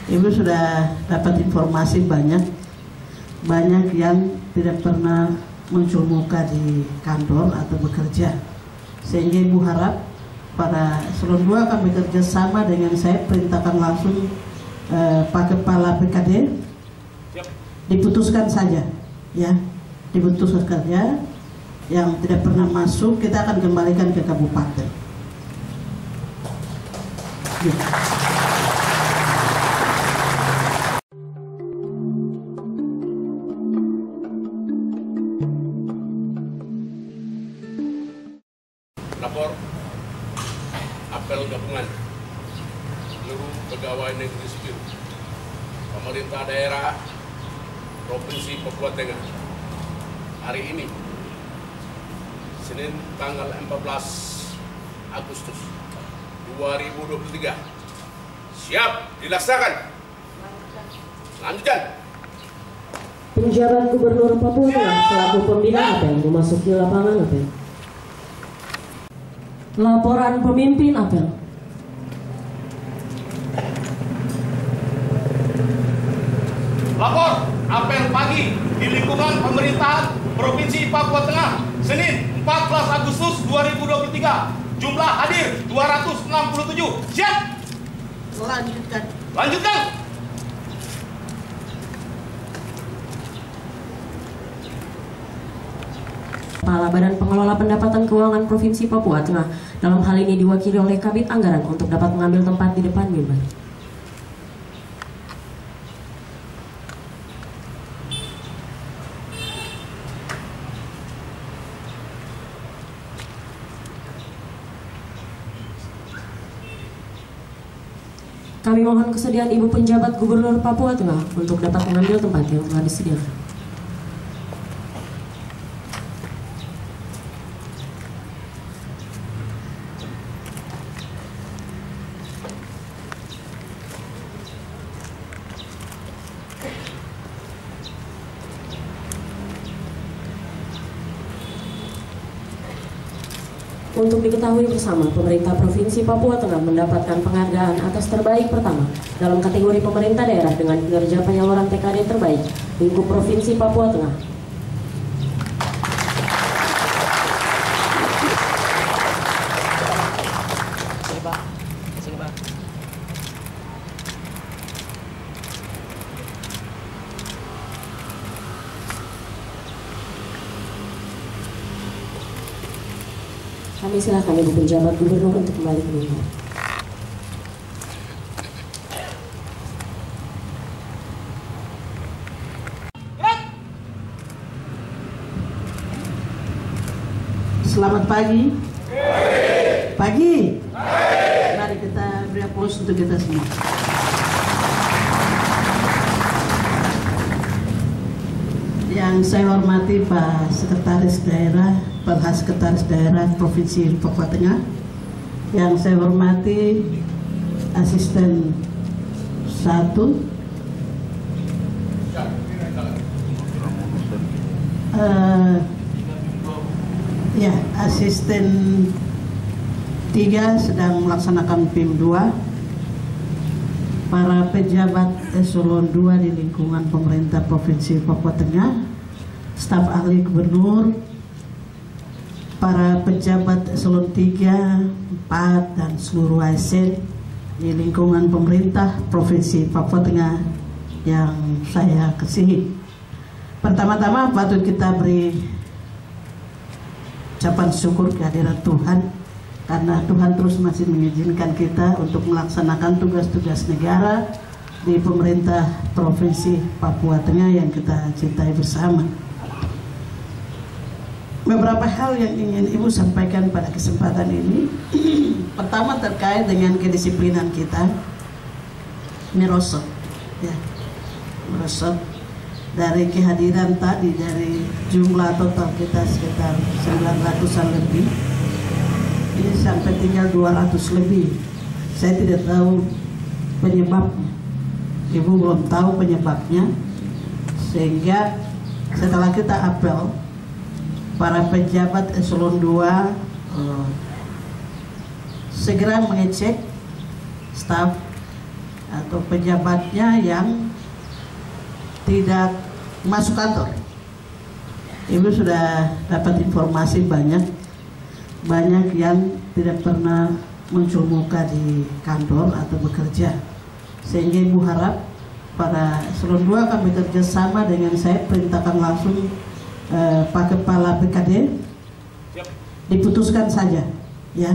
Ibu sudah dapat informasi banyak yang tidak pernah muncul muka di kantor atau bekerja, sehingga Ibu harap pada eselon 2 akan bekerja sama dengan saya. Perintahkan langsung Pak Kepala PKD diputuskan saja, ya, diputuskan saja. Yang tidak pernah masuk kita akan kembalikan ke kabupaten. Lapor apel gabungan seluruh pegawai negeri sipil pemerintah daerah Provinsi Papua Tengah hari ini Senin tanggal 14 Agustus 2023 siap dilaksanakan. Lanjutkan. Penjabat Gubernur Papua Tengah selaku pembina apel memasuki lapangan apel. Laporan pemimpin apel. Lapor apel pagi di lingkungan pemerintahan Provinsi Papua Tengah Senin 14 Agustus 2023. Jumlah hadir 267. Siap. Lanjutkan. Lanjutkan. Kepala Badan Pengelola Pendapatan Keuangan Provinsi Papua Tengah dalam hal ini diwakili oleh Kabid Anggaran untuk dapat mengambil tempat di depan mimbar. Kami mohon kesediaan Ibu Penjabat Gubernur Papua Tengah untuk dapat mengambil tempat yang telah disediakan. Untuk diketahui bersama, pemerintah Provinsi Papua Tengah mendapatkan penghargaan atas terbaik pertama dalam kategori pemerintah daerah dengan kinerja penyaluran TKD terbaik lingkup Provinsi Papua Tengah. Kami silakan Ibu Penjabat Gubernur untuk kembali ke mimbar. Selamat pagi. Pagi. Mari kita beri aplaus untuk kita semua. Yang saya hormati Pak Sekretaris Daerah, Pak Sekretaris Daerah Provinsi Papua Tengah. Yang saya hormati Asisten 1, Asisten 3 sedang melaksanakan PIM 2. Para pejabat eselon 2 di lingkungan pemerintah Provinsi Papua Tengah, staf ahli gubernur, para pejabat eselon 3, 4, dan seluruh ASN di lingkungan pemerintah Provinsi Papua Tengah yang saya kasihi. Pertama-tama patut kita beri ucapan syukur kehadiran Tuhan, karena Tuhan terus masih mengizinkan kita untuk melaksanakan tugas-tugas negara di pemerintah Provinsi Papua Tengah yang kita cintai bersama. Beberapa hal yang ingin Ibu sampaikan pada kesempatan ini. Pertama, terkait dengan kedisiplinan kita, merosot, ya, merosot dari kehadiran tadi, dari jumlah total kita sekitar 900-an lebih. Ini sampai tinggal 200 lebih. Saya tidak tahu penyebabnya. Ibu belum tahu penyebabnya. Sehingga setelah kita apel, para pejabat eselon 2 segera mengecek staf atau pejabatnya yang tidak masuk kantor. Ibu sudah dapat informasi banyak yang tidak pernah muncul muka di kantor atau bekerja, sehingga Ibu harap para eselon 2 akan bekerja sama dengan saya, perintahkan langsung Pak Kepala BKD diputuskan saja, ya,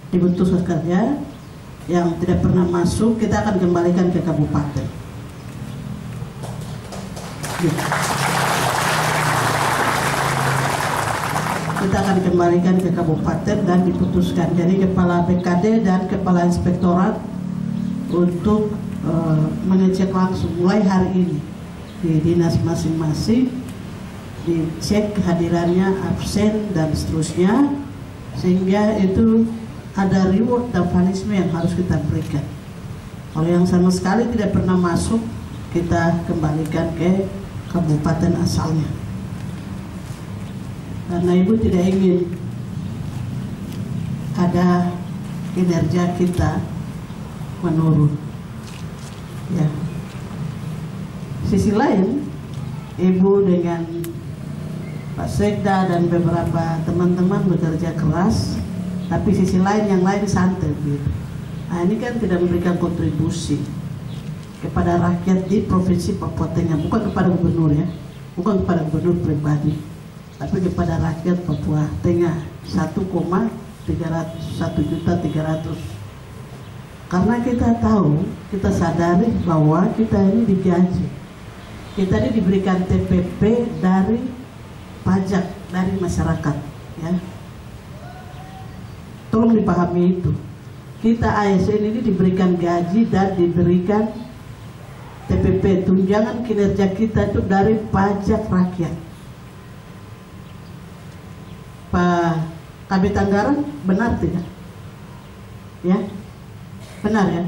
diputuskan saja. Yang tidak pernah masuk kita akan kembalikan ke kabupaten. Kita akan kembalikan ke kabupaten dan diputuskan. Jadi kepala BKD dan kepala inspektorat untuk mengecek langsung mulai hari ini di dinas masing-masing, dicek kehadirannya, absen dan seterusnya, sehingga itu ada reward dan punishment yang harus kita berikan. Kalau yang sama sekali tidak pernah masuk, kita kembalikan ke kabupaten asalnya. Karena Ibu tidak ingin ada kinerja kita menurun. Ya. Sisi lain, Ibu dengan Pak Sekda dan beberapa teman-teman bekerja keras, tapi sisi lain yang lain santai gitu. Nah, ini kan tidak memberikan kontribusi kepada rakyat di Provinsi Papua Tengah, bukan kepada gubernur ya, bukan kepada gubernur pribadi, tapi kepada rakyat Papua Tengah 1,300. Karena kita tahu, kita sadari bahwa kita ini digaji, kita ini diberikan TPP dari pajak dari masyarakat, ya. Tolong dipahami itu. Kita ASN ini diberikan gaji dan diberikan TPP, tunjangan kinerja kita itu dari pajak rakyat. Pak Kabit Anggaran, benar tidak? Ya, benar ya?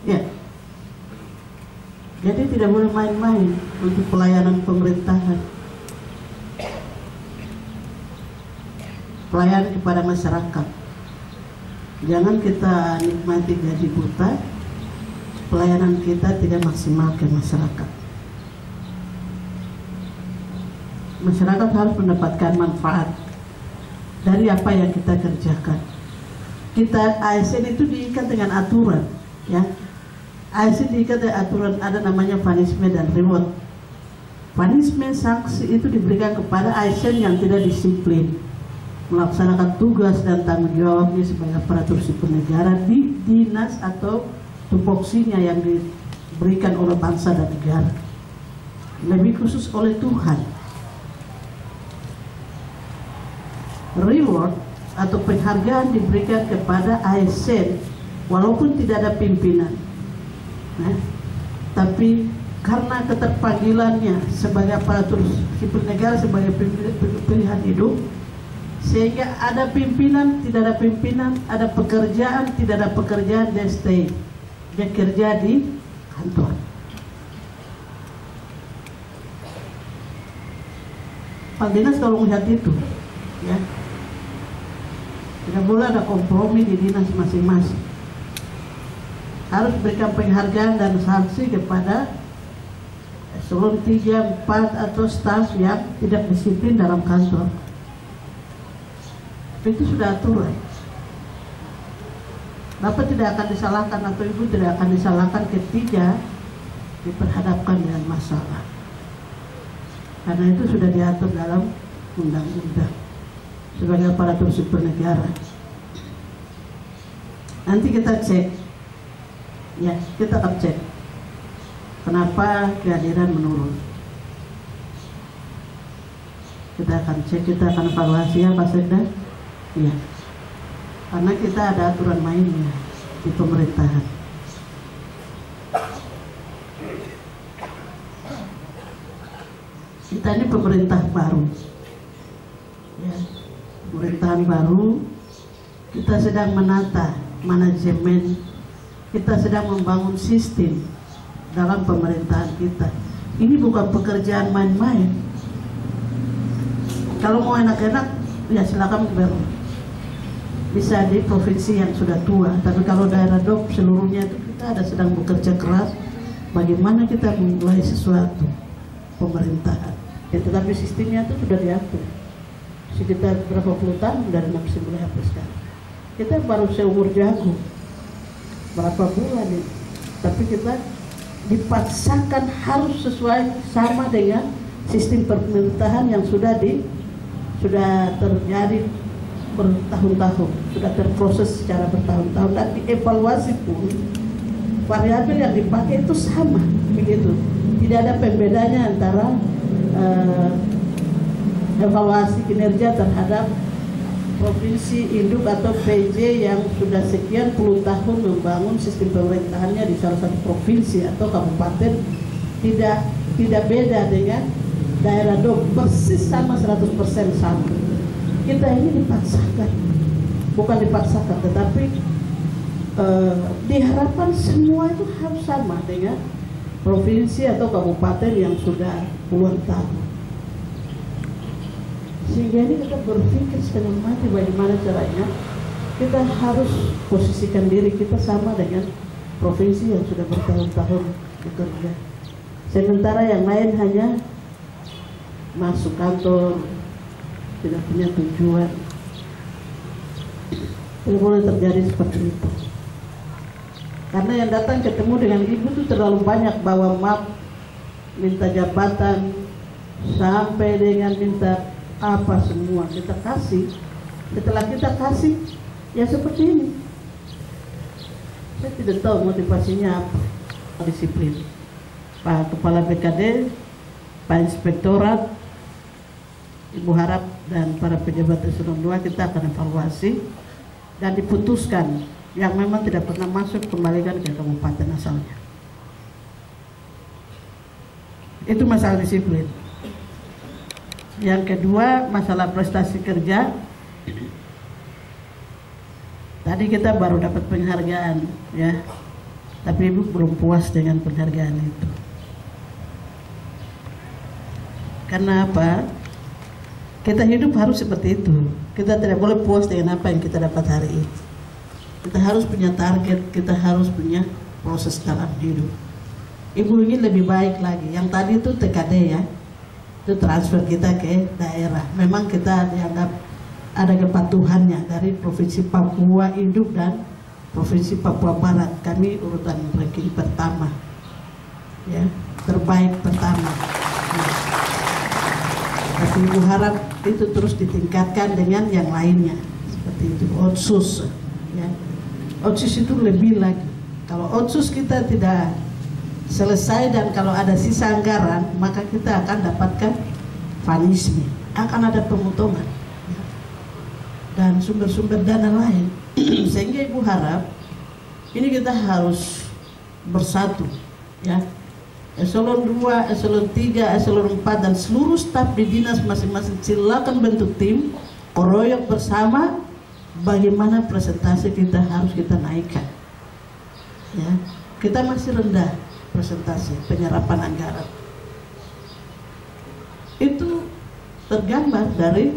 Ya. Jadi tidak boleh main-main untuk pelayanan pemerintahan, pelayanan kepada masyarakat. Jangan kita nikmati gaji buta, pelayanan kita tidak maksimal ke masyarakat. Masyarakat harus mendapatkan manfaat dari apa yang kita kerjakan. Kita ASN itu diikat dengan aturan, ya. ASN diikat dengan aturan, ada namanya punishment dan reward. Punishment, sanksi itu diberikan kepada ASN yang tidak disiplin melaksanakan tugas dan tanggung jawabnya sebagai aparatur sipil negara di dinas atau tupoksinya yang diberikan oleh bangsa dan negara, lebih khusus oleh Tuhan. Reward atau penghargaan diberikan kepada ASN walaupun tidak ada pimpinan, nah, tapi karena keterpanggilannya sebagai aparatur sipil negara, sebagai pilihan hidup, sehingga ada pimpinan, tidak ada pimpinan, ada pekerjaan, tidak ada pekerjaan, dia stay, dia kerja di kantor. Pak Dinas tolong lihat itu, ya. Tidak boleh ada kompromi di dinas masing-masing. Harus berikan penghargaan dan sanksi kepada eselon 3, 4 atau staf yang tidak disiplin dalam kantor. Itu sudah aturan. Bapak tidak akan disalahkan atau Ibu tidak akan disalahkan ketika diperhadapkan dengan masalah. Karena itu sudah diatur dalam undang-undang sebagai aparatur sipil negara. Nanti kita cek, ya, kita akan cek kenapa kehadiran menurun. Kita akan cek, kita akan evaluasi ya Pak Sekda. Iya, karena kita ada aturan mainnya di pemerintahan. Kita ini pemerintah baru, ya, pemerintahan baru. Kita sedang menata manajemen, kita sedang membangun sistem dalam pemerintahan kita. Ini bukan pekerjaan main-main. Kalau mau enak-enak, ya silakan bisa di provinsi yang sudah tua, tapi kalau daerah dok seluruhnya itu kita ada sedang bekerja keras bagaimana kita memulai sesuatu pemerintahan. Ya, tetapi sistemnya itu sudah diatur sekitar berapa puluh tahun dari Nafsi mulai apa sekarang. Kita baru seumur jagung berapa bulan ini, tapi kita dipaksakan harus sesuai sama dengan sistem pemerintahan yang sudah terjadi bertahun-tahun, sudah terproses secara bertahun-tahun, dan dievaluasi pun variabel yang dipakai itu sama begitu. Tidak ada pembedanya antara evaluasi kinerja terhadap provinsi induk atau PJ yang sudah sekian puluh tahun membangun sistem pemerintahannya di salah satu provinsi atau kabupaten, tidak beda dengan daerah dong, persis sama, 100% sama. Kita ini dipaksakan, bukan dipaksakan, tetapi diharapkan semua itu harus sama dengan provinsi atau kabupaten yang sudah puluhan tahun. Sehingga ini kita berpikir setengah mati bagaimana caranya kita harus posisikan diri kita sama dengan provinsi yang sudah bertahun-tahun bekerja. Sementara yang lain hanya masuk kantor, tidak punya tujuan. Tidak boleh terjadi seperti itu. Karena yang datang ketemu dengan ibu itu terlalu banyak, bawa map, minta jabatan, sampai dengan minta apa semua kita kasih. Setelah kita kasih, ya seperti ini. Saya tidak tahu motivasinya apa. Disiplin Pak Kepala BKD, Pak Inspektorat, Ibu harap dan para pejabat eselon 2 kita akan evaluasi dan diputuskan yang memang tidak pernah masuk kembalikan ke kabupaten asalnya. Itu masalah disiplin. Yang kedua, masalah prestasi kerja. Tadi kita baru dapat penghargaan, ya, tapi Ibu belum puas dengan penghargaan itu. Karena apa? Kita hidup harus seperti itu. Kita tidak boleh puas dengan apa yang kita dapat hari ini. Kita harus punya target, kita harus punya proses dalam hidup. Ibu ingin lebih baik lagi. Yang tadi itu TKD, ya, itu transfer kita ke daerah. Memang kita dianggap ada kepatuhannya dari Provinsi Papua Induk dan Provinsi Papua Barat. Kami urutan ranking pertama, ya, terbaik pertama. Tapi Ibu harap itu terus ditingkatkan dengan yang lainnya, seperti itu. Otsus, ya, otsus itu lebih lagi. Kalau otsus kita tidak selesai dan kalau ada sisa anggaran, maka kita akan dapatkan vanisme, akan ada pemotongan, ya, dan sumber-sumber dana lain. Sehingga Ibu harap ini kita harus bersatu, ya, eselon 2, eselon 3, eselon 4 dan seluruh staf di dinas masing-masing silakan bentuk tim, koroyok bersama bagaimana presentasi kita harus kita naikkan, ya. Kita masih rendah presentasi penyerapan anggaran. Itu tergambar dari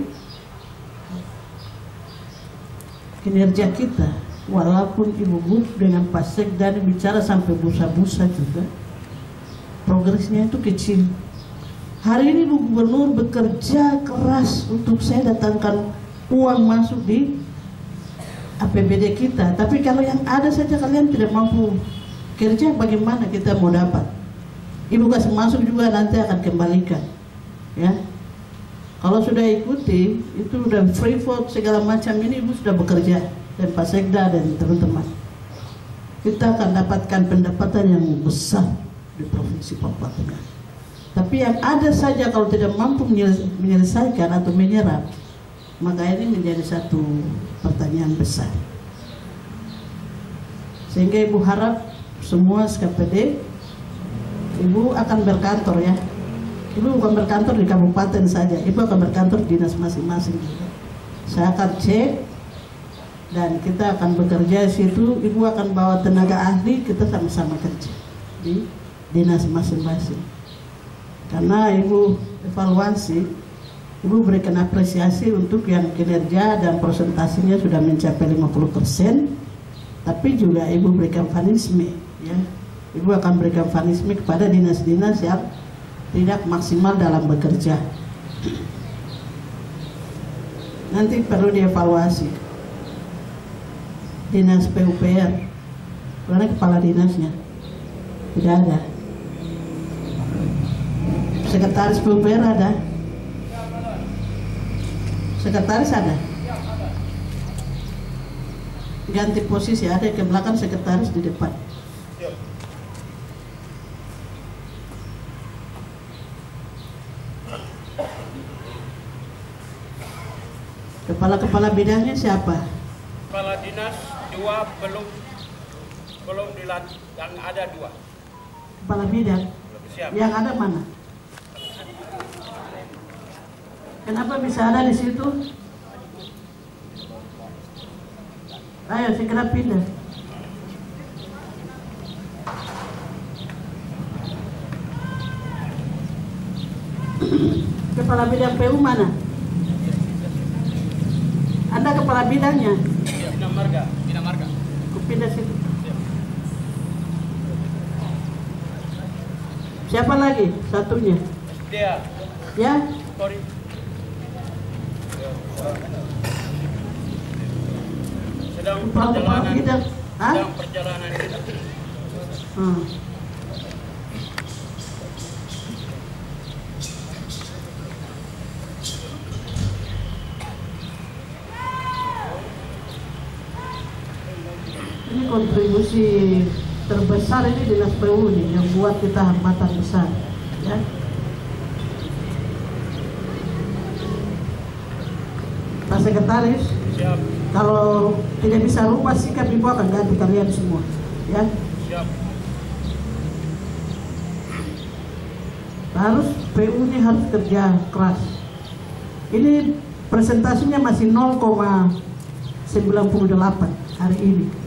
kinerja kita. Walaupun Ibu Bu dengan Pak Sekda bicara sampai busa-busa juga, progresnya itu kecil. Hari ini Bu Gubernur bekerja keras untuk saya datangkan uang masuk di APBD kita. Tapi kalau yang ada saja kalian tidak mampu kerja, bagaimana kita mau dapat? Ibu kasih masuk juga nanti akan kembalikan, ya. Kalau sudah ikuti itu udah free vote segala macam ini, Ibu sudah bekerja dan Pak Sekda dan teman-teman. Kita akan dapatkan pendapatan yang besar di Provinsi Papua Tengah. Tapi yang ada saja kalau tidak mampu menyelesaikan atau menyerap, maka ini menjadi satu pertanyaan besar. Sehingga Ibu harap semua SKPD, Ibu akan berkantor, ya. Ibu bukan berkantor di kabupaten saja, Ibu akan berkantor di dinas masing-masing. Saya akan cek dan kita akan bekerja di situ. Ibu akan bawa tenaga ahli, kita sama-sama kerja di dinas masing-masing. Karena Ibu evaluasi, Ibu berikan apresiasi untuk yang kinerja dan presentasinya sudah mencapai 50%, tapi juga Ibu berikan vanisme ya, Ibu akan berikan punishment kepada dinas-dinas yang tidak maksimal dalam bekerja. Nanti perlu dievaluasi. Dinas PUPR, mana kepala dinasnya? Tidak ada. Sekretaris PUPR ada? Sekretaris ada? Ganti posisi, ada ke belakang, sekretaris di depan. Kepala-kepala bidangnya siapa? Kepala dinas 2 belum dilantik, yang ada 2. Kepala bidang? Siap. Yang ada mana? Kenapa bisa ada di situ? Ayo segera pindah. Kepala bidang PU mana? Anda kepala bidangnya? Bina Marga. Aku pindah situ. Siapa lagi satunya? Dia. Ya? Sorry. Sedang Kepala bidang. Hah? Sedang perjalanan kita. Ini kontribusi terbesar ini dinas PU nih yang buat kita hambatan besar, ya. Pak Sekretaris, Siap. kalau tidak bisa rubah sikap Ibu akan ganti kalian semua, ya. Siap. Harus PU ini harus kerja keras. Ini presentasinya masih 0,98 hari ini.